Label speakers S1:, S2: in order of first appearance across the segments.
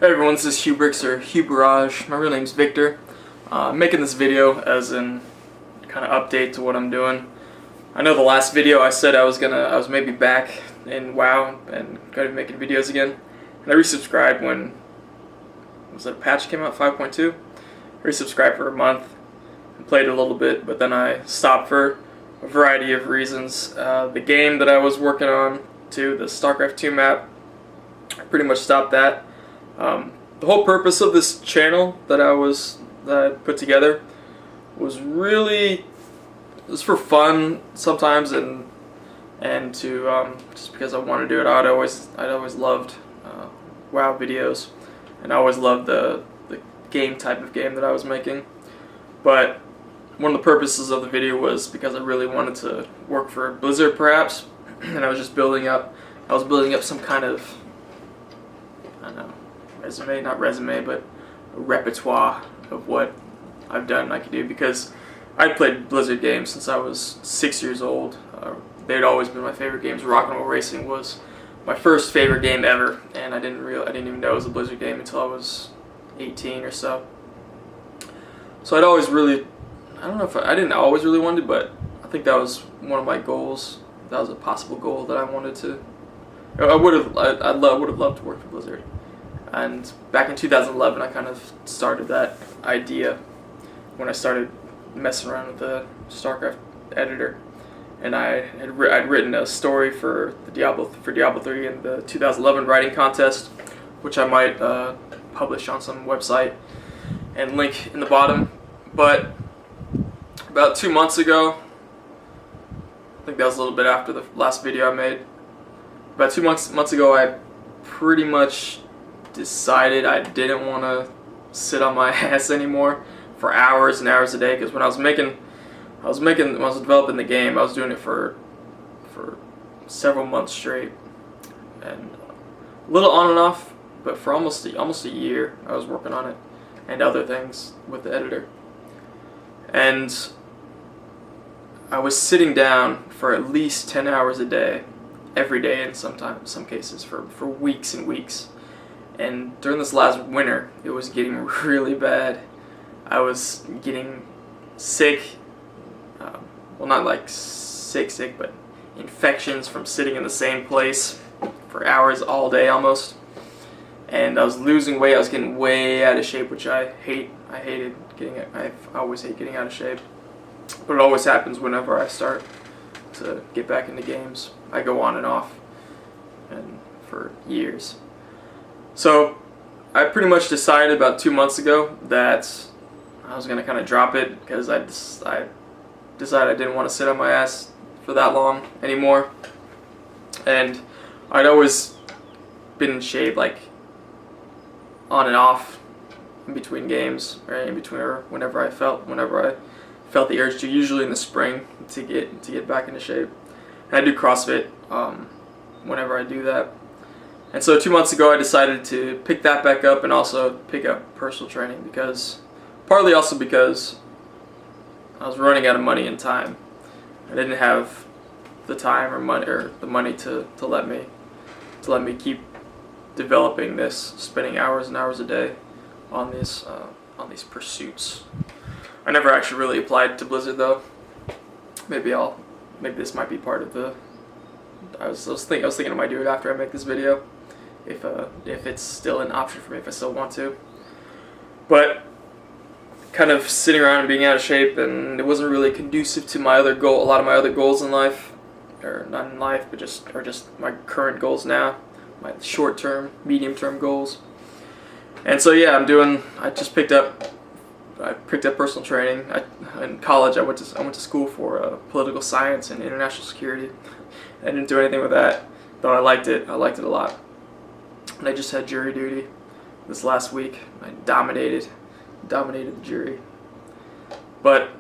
S1: Hey everyone, this is Hubrix or Hubarage. My real name's Victor. I'm making this video as in kind of update to what I'm doing. I know the last video I said I was maybe back in WoW and gonna be making videos again. And I resubscribed when a patch came out, 5.2. I resubscribed for a month and played a little bit, but then I stopped for a variety of reasons. The game that I was working on, the StarCraft 2 map, I pretty much stopped that. The whole purpose of this channel that I put together was for fun sometimes, and to just because I want to do it. I'd always loved WoW videos, and I always loved the type of game that I was making. But one of the purposes of the video was because I really wanted to work for Blizzard, perhaps, and I was just building up some kind of, I don't know, not resume, but a repertoire of what I've done and I could do, because I'd played Blizzard games since I was 6 years old. They'd always been my favorite games. Rock and Roll Racing was my first favorite game ever, and I didn't even know it was a Blizzard game until I was 18 or so. So I didn't always really want to, but I think that was one of my goals. That was a possible goal that I wanted to. I would have loved to work for Blizzard. And back in 2011, I kind of started that idea when I started messing around with the StarCraft editor, and I'd written a story for Diablo 3 in the 2011 writing contest, which I might publish on some website and link in the bottom. But about 2 months ago, I think that was a little bit after the last video I made. About 2 months ago, I pretty much decided I didn't want to sit on my ass anymore for hours and hours a day, because when I was developing the game, I was doing it for several months straight, and a little on and off, but for almost a year I was working on it and other things with the editor. And I was sitting down for at least 10 hours a day, every day, and sometimes, some cases, for weeks and weeks. And during this last winter, it was getting really bad. I was getting sick, well, not like sick, but infections from sitting in the same place for hours all day almost. And I was losing weight. I was getting way out of shape, which I hate. I always hate getting out of shape. But it always happens whenever I start to get back into games. I go on and off, and for years. So I pretty much decided about 2 months ago that I was going to kind of drop it, because I decided I didn't want to sit on my ass for that long anymore. And I'd always been in shape, like on and off in between games, or whenever I felt the urge to, usually in the spring, to get back into shape. And I do CrossFit whenever I do that. And so 2 months ago, I decided to pick that back up, and also pick up personal training, partly also because I was running out of money and time. I didn't have the time or the money to let me keep developing this, spending hours and hours a day on these pursuits. I never actually really applied to Blizzard though. Maybe this might be part of the. I was thinking I might do it after I make this video, if it's still an option for me, if I still want to. But kind of sitting around and being out of shape, and it wasn't really conducive to a lot of my other goals in life, or not in life, but just my current goals now, my short-term, medium-term goals. And so yeah, I picked up personal training. In college, I went to school for political science and international security. I didn't do anything with that, though I liked it. I liked it a lot. And I just had jury duty this last week. I dominated the jury. But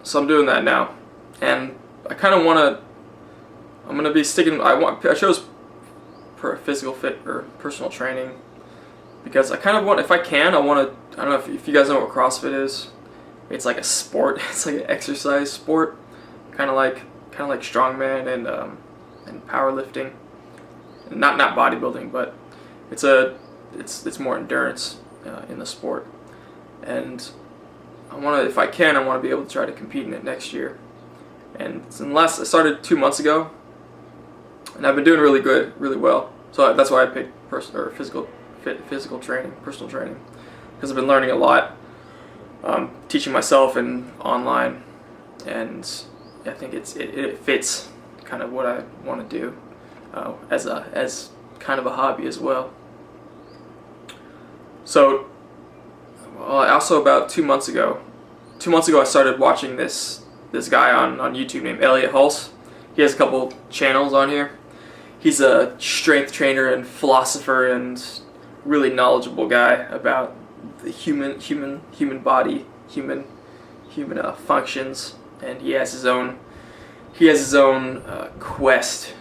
S1: so I'm doing that now, and I kind of want to. I'm gonna be sticking. I chose physical fit or personal training because I kind of want. If I can, I want to. I don't know if you guys know what CrossFit is. It's like a sport. It's like an exercise sport, kind of like strongman and powerlifting. Not bodybuilding, but It's more endurance in the sport, and if I can, I want to be able to try to compete in it next year. And unless I started 2 months ago, and I've been doing really well. So that's why I picked physical training, personal training, because I've been learning a lot, teaching myself and online, and I think it fits kind of what I want to do as kind of a hobby as well. So, also about 2 months ago, I started watching this guy on YouTube named Elliot Hulse. He has a couple channels on here. He's a strength trainer and philosopher and really knowledgeable guy about the human body, human functions, and he has his own quest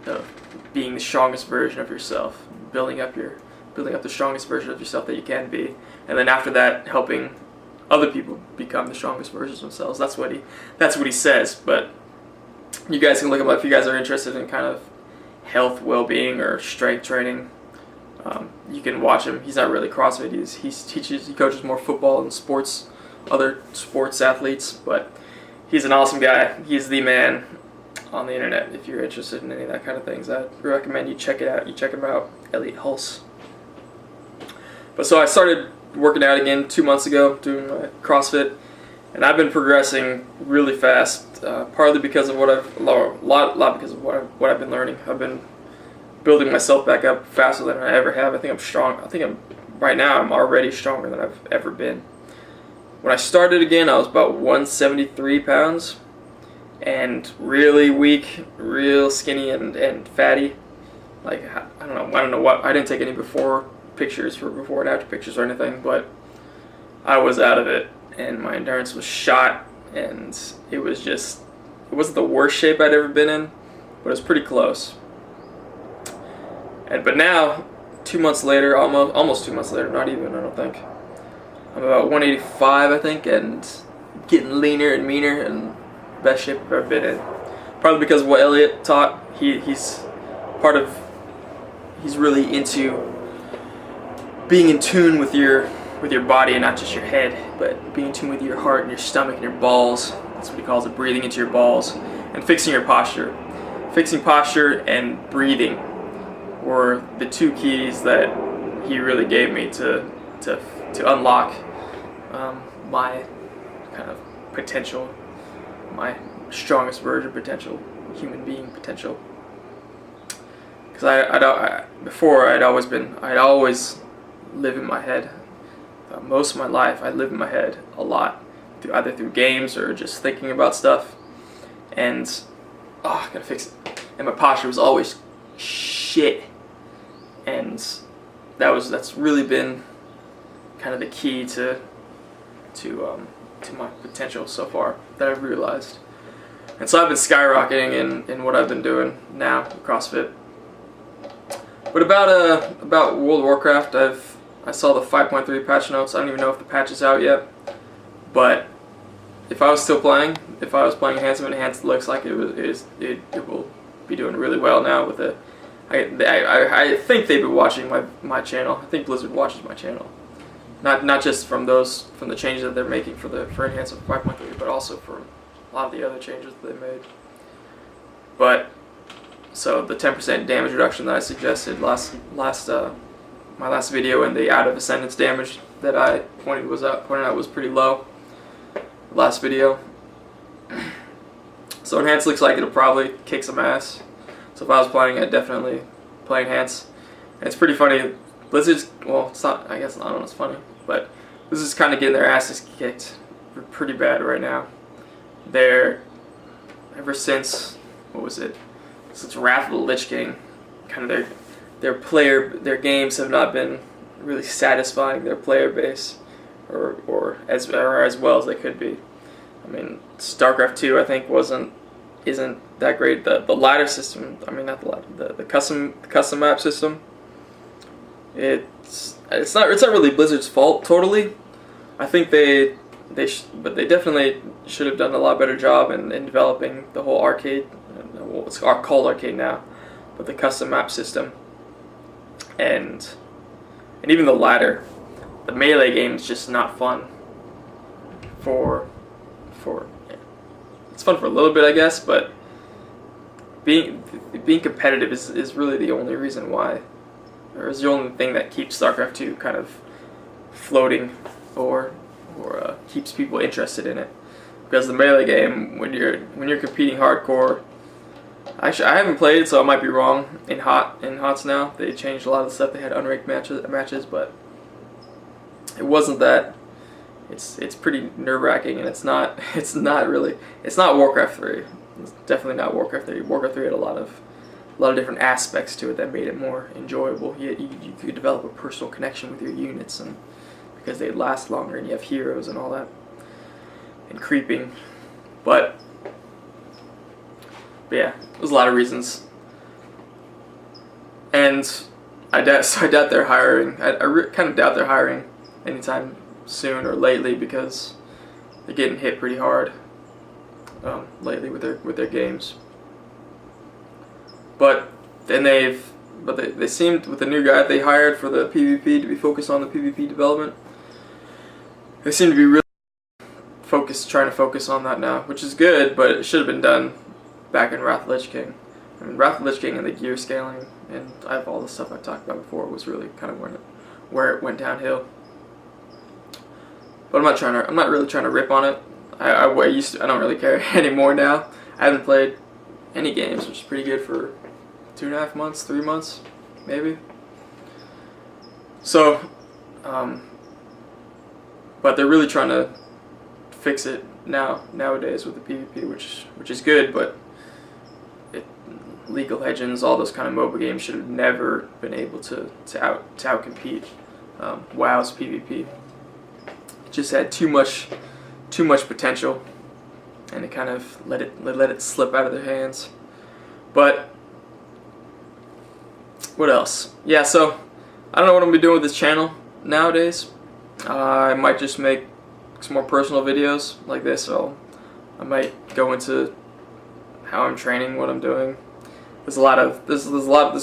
S1: of being the strongest version of yourself, building up the strongest version of yourself that you can be, and then after that, helping other people become the strongest versions of themselves. That's what he says. But you guys can look him up if you guys are interested in kind of health, well-being, or strength training. You can watch him. He's not really CrossFit. He coaches more football and other sports athletes. But he's an awesome guy. He's the man on the internet. If you're interested in any of that kind of things, I'd recommend you check it out. You check him out, Elliot Hulse. But so I started working out again 2 months ago, doing my CrossFit, and I've been progressing really fast. Partly because of what I've been learning. I've been building myself back up faster than I ever have. I think I'm strong. Right now I'm already stronger than I've ever been. When I started again, I was about 173 pounds, and really weak, real skinny and fatty. Like I don't know what. I didn't take any before and after pictures or anything, but I was out of it, and my endurance was shot, and it wasn't the worst shape I'd ever been in, but it was pretty close. But now, 2 months later, almost 2 months later, not even, I don't think, I'm about 185, I think, and getting leaner and meaner, and best shape I've ever been in. Partly because of what Elliot taught. He's really into being in tune with your body and not just your head, but being in tune with your heart and your stomach and your balls. That's what he calls it, breathing into your balls, and fixing your posture. Fixing posture and breathing were the two keys that he really gave me to unlock my kind of potential, my strongest version potential, human being potential. Because I'd always live in my head. Most of my life, I lived in my head a lot, either through games or just thinking about stuff. And I gotta fix it. And my posture was always shit. And that's really been kind of the key to my potential so far that I've realized. And so I've been skyrocketing in what I've been doing now, CrossFit. But about World of Warcraft, I saw the 5.3 patch notes. I don't even know if the patch is out yet. But if I was playing Enhanced looks like it will be doing really well now with it. I think they've been watching my channel. I think Blizzard watches my channel. Not just from the changes that they're making for Enhanced 5.3, but also for a lot of the other changes that they made. But so the 10% damage reduction that I suggested my last video, and the out of ascendance damage that I pointed out was pretty low. Last video. So Enhanced looks like it'll probably kick some ass. So if I was playing, I'd definitely play Enhanced. And it's pretty funny. Blizzard's, well, it's not, I guess, I don't know, it's funny, but Blizzard's kind of getting their asses kicked pretty bad right now. Ever since, since Wrath of the Lich King, kind of their games have not been really satisfying their player base, or as well as they could be. I mean, StarCraft 2 I think isn't that great. The ladder system, I mean not the ladder, the custom map system. It's not really Blizzard's fault totally. I think but they definitely should have done a lot better job in developing the whole arcade. Well, it's called arcade now, but the custom map system. and even the latter, the Melee game is just not fun. For it's fun for a little bit, I guess, but being competitive is really the only reason why, or is the only thing that keeps StarCraft 2 kind of floating, or keeps people interested in it. Because the Melee game, when you're competing hardcore, actually I haven't played it, so I might be wrong. In HOTS now, they changed a lot of the stuff. They had unranked matches, but it wasn't that. It's pretty nerve-wracking, and it's not Warcraft 3. It's definitely not Warcraft 3. Warcraft 3 had a lot of different aspects to it that made it more enjoyable. You could develop a personal connection with your units, and because they'd last longer, and you have heroes and all that, and creeping. But yeah, there's a lot of reasons, and I doubt they're hiring. I kind of doubt they're hiring anytime soon or lately, because they're getting hit pretty hard lately with their games. But then they seemed, with the new guy they hired for the PvP, to be focused on the PvP development. They seem to be really trying to focus on that now, which is good, but it should have been done back in Wrath of the Lich King. I mean, Wrath of the Lich King and the gear scaling, and I have all the stuff I talked about before, was really kind of where it went downhill. But I'm not really trying to rip on it. I don't really care anymore now. I haven't played any games, which is pretty good for 2.5 months, 3 months, maybe. So, but they're really trying to fix it nowadays with the PvP, which is good. But League of Legends, all those kind of MOBA games should have never been able to outcompete WoW's PvP. It just had too much potential, and it kind of let it slip out of their hands. But what else? Yeah, so I don't know what I'm gonna be doing with this channel nowadays. I might just make some more personal videos like this. So I might go into how I'm training, what I'm doing. There's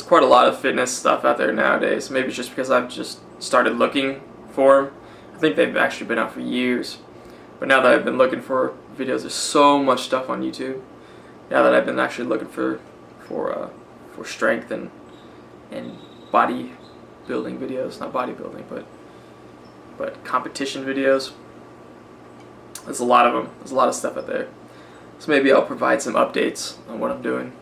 S1: quite a lot of fitness stuff out there nowadays. Maybe it's just because I've just started looking for them. I think they've actually been out for years, but now that I've been looking for videos, there's so much stuff on YouTube. Now that I've been actually looking for strength and body building videos, not bodybuilding, but competition videos. There's a lot of them. There's a lot of stuff out there. So maybe I'll provide some updates on what I'm doing.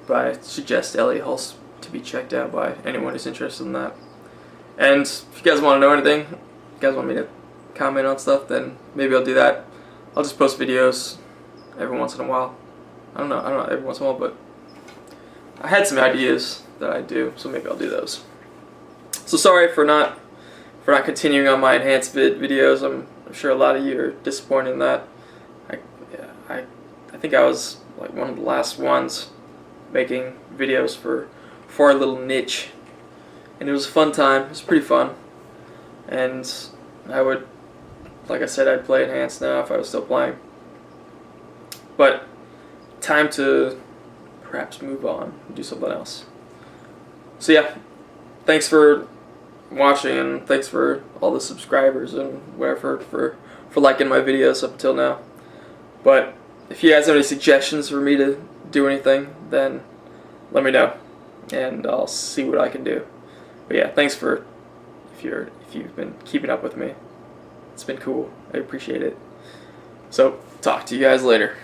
S1: But I suggest Elliot Hulse to be checked out by anyone who's interested in that. And if you guys want to know anything, if you guys want me to comment on stuff, then maybe I'll do that. I'll just post videos every once in a while. I don't know every once in a while, but I had some ideas that I do, so maybe I'll do those. So sorry for not continuing on my enhanced videos. I'm sure a lot of you are disappointed in that. I think I was like one of the last ones making videos for our little niche, and it was a fun time. It was pretty fun, and I would, like I said, I'd play enhanced now if I was still playing. But time to perhaps move on and do something else. So yeah, thanks for watching, and thanks for all the subscribers and whatever for liking my videos up until now. But if you guys have any suggestions for me to do anything, then let me know, and I'll see what I can do. But yeah, thanks for if you've been keeping up with me. It's been cool. I appreciate it. So talk to you guys later.